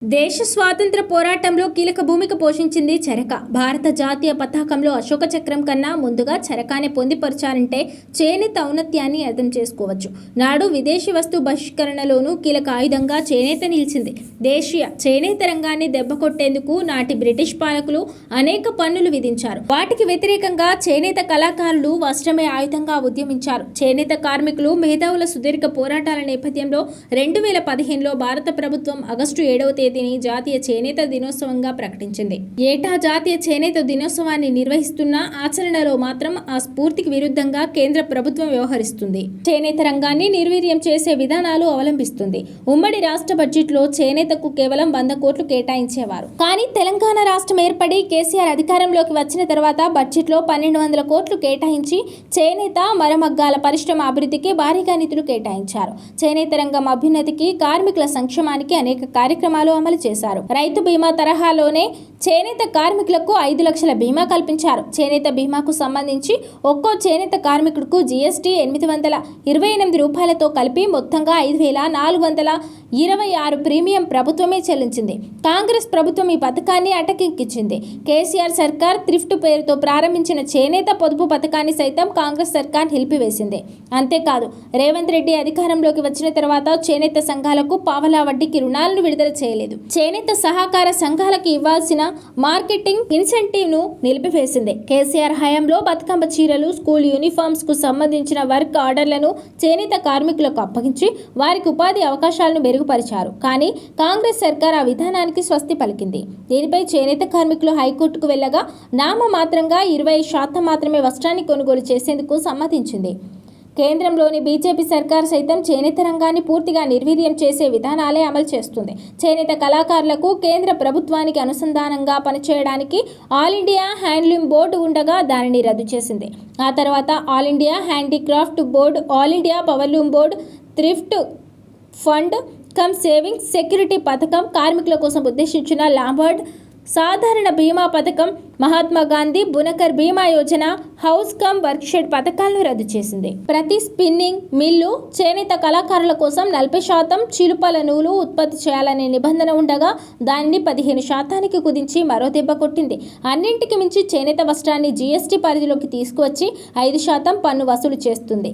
దేశ స్వాతంత్ర పోరాటంలో కీలక భూమిక పోషించింది చెరక. భారత జాతీయ పతాకంలో అశోక చక్రం కన్నా ముందుగా చెరకానే పొందిపరిచారంటే చేనేత ఔన్నత్యాన్ని అర్థం చేసుకోవచ్చు. నాడు విదేశీ వస్తు బహిష్కరణలోనూ కీలక ఆయుధంగా చేనేత నిలిచింది. దేశీయ చేనేత రంగాన్ని దెబ్బకొట్టేందుకు నాటి బ్రిటిష్ పాలకులు అనేక పన్నులు విధించారు. వాటికి వ్యతిరేకంగా చేనేత కళాకారులు వస్త్రమే ఆయుధంగా ఉద్యమించారు. చేనేత కార్మికులు మేధావుల సుదీర్ఘ పోరాటాల నేపథ్యంలో 2015లో భారత ప్రభుత్వం ఆగస్టు 7వ తేదీని జాతీయ చేనేత దినోత్సవంగా ప్రకటించింది. ఏటా జాతీయ చేనేత దినోత్సవాన్ని నిర్వహిస్తున్న ఆచరణలో మాత్రం ఆ స్ఫూర్తికి విరుద్ధంగా కేంద్ర ప్రభుత్వం వ్యవహరిస్తుంది. చేనేత రంగాన్ని నిర్వీర్యం చేసే విధానాలు అవలంబిస్తుంది. ఉమ్మడి రాష్ట్ర బడ్జెట్లో చేనేతకు కేవలం 100 కోట్లు కేటాయించేవారు. కానీ తెలంగాణ రాష్ట్రం ఏర్పడి కేసీఆర్ అధికారంలోకి వచ్చిన తర్వాత బడ్జెట్లో 1200 కోట్లు కేటాయించి చేనేత మరమగ్గాల పరిశ్రమ అభివృద్ధికి భారీగా నిధులు కేటాయించారు. చేనేత రంగం అభ్యున్నతికి, కార్మికుల సంక్షేమానికి అనేక కార్యక్రమాలు అమలు చేశారు. రైతు బీమా తరహాలోనే చేనేత కార్మికులకు 5 లక్షల బీమా కల్పించారు. చేనేత బీమాకు సంబంధించి ఒక్కో చేనేత కార్మికుడుకు జీఎస్టీ 828 రూపాయలతో కలిపి మొత్తంగా 5426 ప్రీమియం ప్రభుత్వమే చెల్లించింది. కాంగ్రెస్ ప్రభుత్వం ఈ పథకాన్ని అటకెక్కించింది. కేసీఆర్ సర్కార్ థ్రిఫ్ట్ పేరుతో ప్రారంభించిన చేనేత పొదుపు పథకాన్ని సైతం కాంగ్రెస్ సర్కార్ నిలిపివేసింది. అంతేకాదు, రేవంత్ రెడ్డి అధికారంలోకి వచ్చిన తర్వాత చేనేత సంఘాలకు పావలా వడ్డీకి రుణాలను విడుదల చేయలేదు. చేనేత సహకార సంఘాలకు ఇవ్వాల్సిన మార్కెటింగ్ ఇన్సెంటివ్ ను నిలిపివేసింది. కేసీఆర్ హయాంలో బతుకమ్మ చీరలు, స్కూల్ యూనిఫామ్స్ కు సంబంధించిన వర్క్ ఆర్డర్లను చేనేత కార్మికులకు అప్పగించి వారికి ఉపాధి అవకాశాలను మెరుగుపరిచారు. కానీ కాంగ్రెస్ సర్కార్ ఆ విధానానికి స్వస్తి పలికింది. దీనిపై చేనేత కార్మికులు హైకోర్టుకు వెళ్లగా నామమాత్రంగా 20% మాత్రమే వస్త్రాన్ని కొనుగోలు చేసేందుకు సమ్మతించింది. కేంద్రంలోని బీజేపీ సర్కార్ సైతం చేనేత రంగాన్ని పూర్తిగా నిర్వీర్యం చేసే విధానాలే అమలు చేస్తుంది. చేనేత కళాకారులకు కేంద్ర ప్రభుత్వానికి అనుసంధానంగా పనిచేయడానికి ఆల్ ఇండియా హ్యాండ్లూమ్ బోర్డు ఉండగా దానిని రద్దు చేసింది. ఆ తర్వాత all India handicraft board, all India powerloom board, thrift fund come savings security పథకం, కార్మికుల కోసం ఉద్దేశించిన లాంబార్డ్ సాధారణ బీమా పథకం, మహాత్మా గాంధీ బునకర్ బీమా యోజన, హౌస్ కమ్ వర్క్షెడ్ పథకాలను రద్దు చేసింది. ప్రతి స్పిన్నింగ్ మిల్లు చేనేత కళాకారుల కోసం 40% చిలుపల నూలు ఉత్పత్తి చేయాలనే నిబంధన ఉండగా దానిని 15% కుదించి మరో దెబ్బ కొట్టింది. అన్నింటికి మించి చేనేత వస్త్రాన్ని జీఎస్టీ పరిధిలోకి తీసుకువచ్చి 5% పన్ను వసూలు చేస్తుంది.